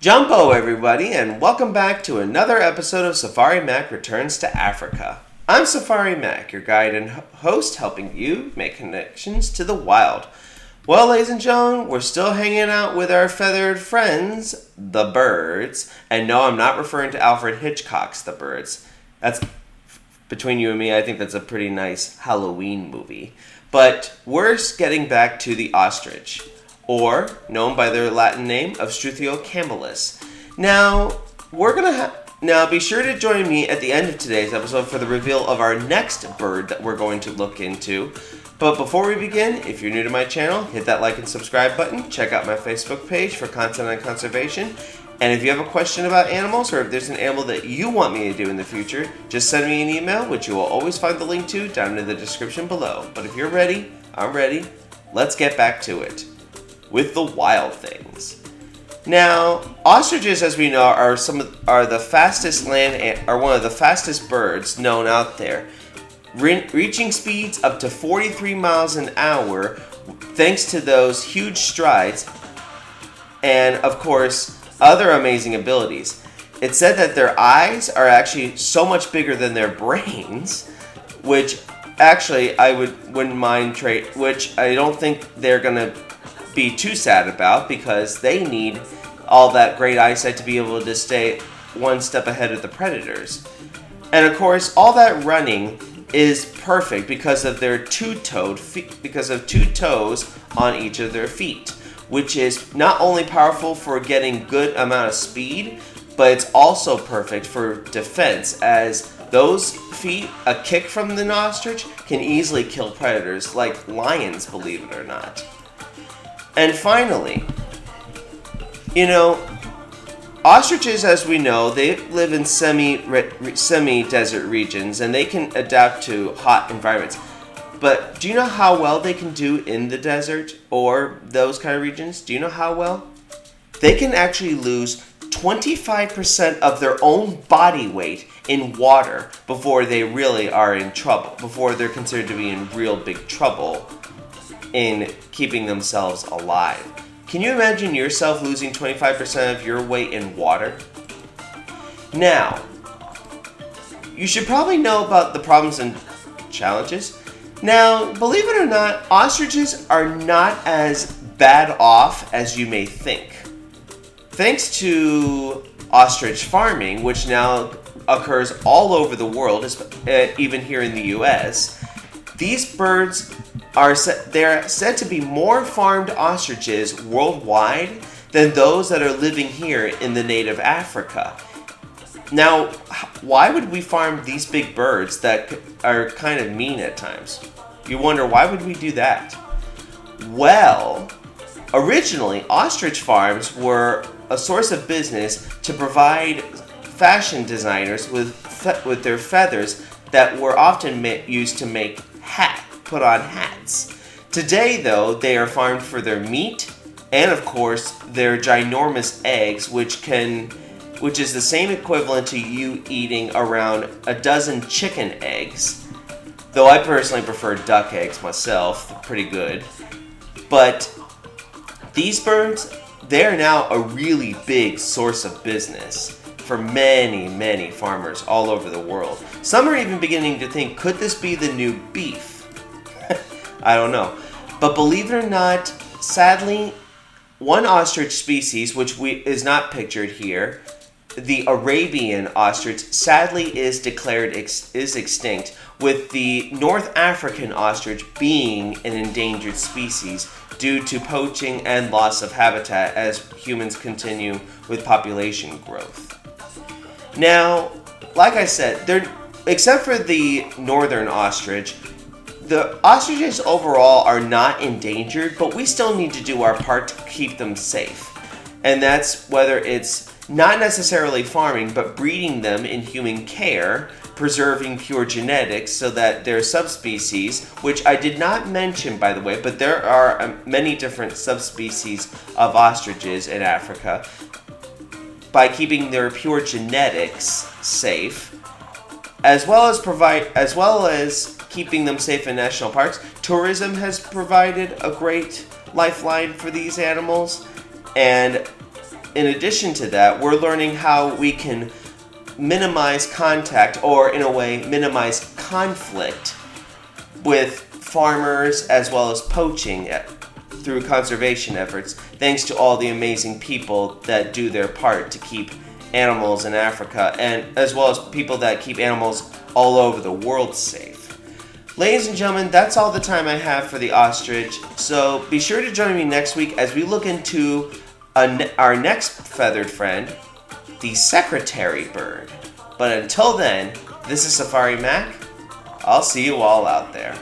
Jumbo, everybody, and welcome back to another episode of Safari Mack Returns to Africa. I'm Safari Mack, your guide and host, helping you make connections to the wild. Well, ladies and gentlemen, we're still hanging out with our feathered friends, the birds. And no, I'm not referring to Alfred Hitchcock's The Birds. That's, between you and me, I think that's a pretty nice Halloween movie. But we're getting back to the ostrich, or known by their Latin name of Struthio camelus. Now, be sure to join me at the end of today's episode for the reveal of our next bird that we're going to look into. But before we begin, if you're new to my channel, hit that like and subscribe button. Check out my Facebook page for content on conservation. And if you have a question about animals, or if there's an animal that you want me to do in the future, just send me an email, which you will always find the link to down in the description below. But if you're ready, I'm ready. Let's get back to it with the wild things. Now, ostriches, as we know, are the fastest one of the fastest birds known out there, reaching speeds up to 43 miles an hour, thanks to those huge strides, and of course, other amazing abilities. It's said that their eyes are actually so much bigger than their brains, which actually I wouldn't mind which I don't think they're gonna be too sad about, because they need all that great eyesight to be able to stay one step ahead of the predators. And of course, all that running is perfect because of their two-toed feet, because of two toes on each of their feet, which is not only powerful for getting good amount of speed, but it's also perfect for defense, as those feet, a kick from the ostrich can easily kill predators like lions, believe it or not. And finally, ostriches, as we know, they live in semi-desert regions, and they can adapt to hot environments. But do you know how well they can do in the desert or those kind of regions? Do you know how well? They can actually lose 25% of their own body weight in water before they really are in trouble, before they're considered to be in real big trouble in keeping themselves alive. Can you imagine yourself losing 25% of your weight in water? Now, you should probably know about the problems and challenges. Now, believe it or not, ostriches are not as bad off as you may think. Thanks to ostrich farming, which now occurs all over the world, even here in the US, these birds they're said to be more farmed ostriches worldwide than those that are living here in the native Africa. Now, why would we farm these big birds that are kind of mean at times? You wonder, why would we do that? Well, originally, ostrich farms were a source of business to provide fashion designers with their feathers that were often used to make put on hats. Today, though, they are farmed for their meat and, of course, their ginormous eggs, which is the same equivalent to you eating around a dozen chicken eggs. Though I personally prefer duck eggs myself, they're pretty good. But these birds, they're now a really big source of business for many, many farmers all over the world. Some are even beginning to think, could this be the new beef? I don't know. But believe it or not, sadly, one ostrich species, which is not pictured here, the Arabian ostrich, sadly is declared extinct, with the North African ostrich being an endangered species due to poaching and loss of habitat as humans continue with population growth. Now, like I said, except for the northern ostrich, the ostriches overall are not endangered, but we still need to do our part to keep them safe. And that's whether it's not necessarily farming, but breeding them in human care, preserving pure genetics so that their subspecies, which I did not mention, by the way, but there are many different subspecies of ostriches in Africa, by keeping their pure genetics safe, as well as keeping them safe in national parks. Tourism has provided a great lifeline for these animals, and in addition to that, we're learning how we can minimize contact, or in a way, minimize conflict with farmers as well as poaching through conservation efforts, thanks to all the amazing people that do their part to keep animals in Africa, and as well as people that keep animals all over the world safe. Ladies and gentlemen, that's all the time I have for the ostrich, so be sure to join me next week as we look into our next feathered friend, the secretary bird. But until then, this is Safari Mack. I'll see you all out there.